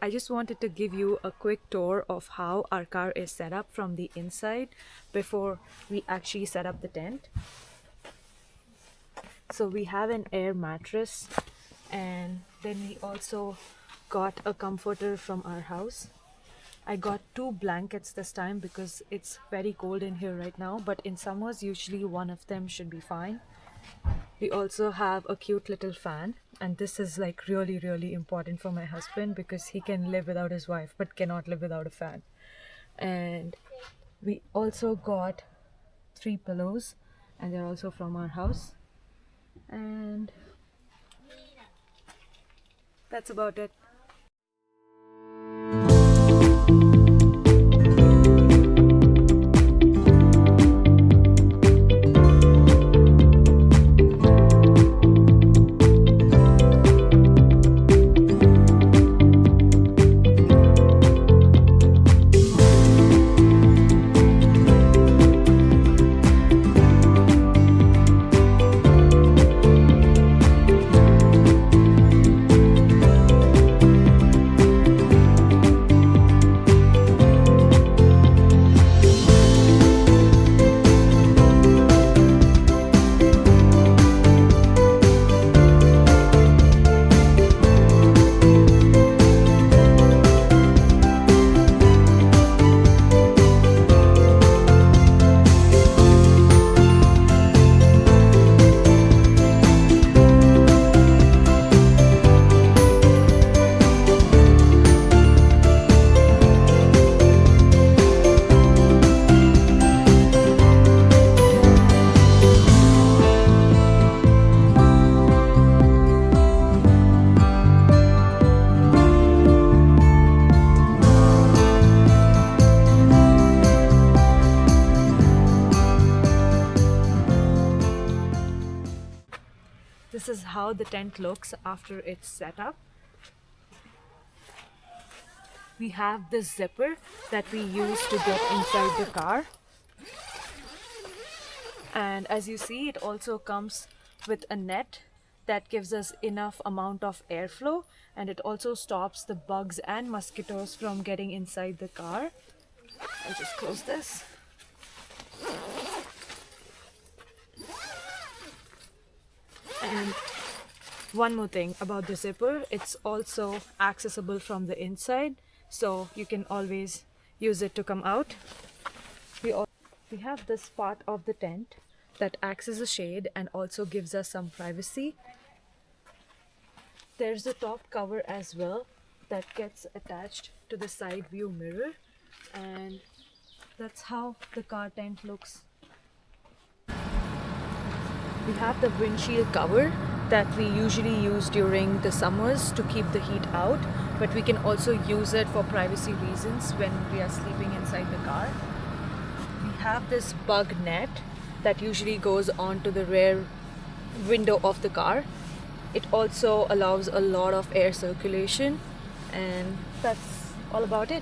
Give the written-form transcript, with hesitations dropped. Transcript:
I just wanted to give you a quick tour of how our car is set up from the inside before we actually set up the tent. So we have an air mattress, and then we also got a comforter from our house. I got 2 blankets this time because it's very cold in here right now, but in summers usually one of them should be fine. We also have a cute little fan, and this is like really important for my husband because he can live without his wife but cannot live without a fan. And we also got 3 pillows, and they're also from our house. And that's about it. This is how the tent looks after it's set up. We have this zipper that we use to get inside the car. And as you see, it also comes with a net that gives us enough amount of airflow, and it also stops the bugs and mosquitoes from getting inside the car. I'll just close this. And one more thing about the zipper, it's also accessible from the inside, so you can always use it to come out. We have this part of the tent that acts as a shade and also gives us some privacy. There's a top cover as well that gets attached to the side view mirror, and that's how the car tent looks. We have the windshield cover that we usually use during the summers to keep the heat out, but we can also use it for privacy reasons when we are sleeping inside the car. We have this bug net that usually goes onto the rear window of the car. It also allows a lot of air circulation, and that's all about it.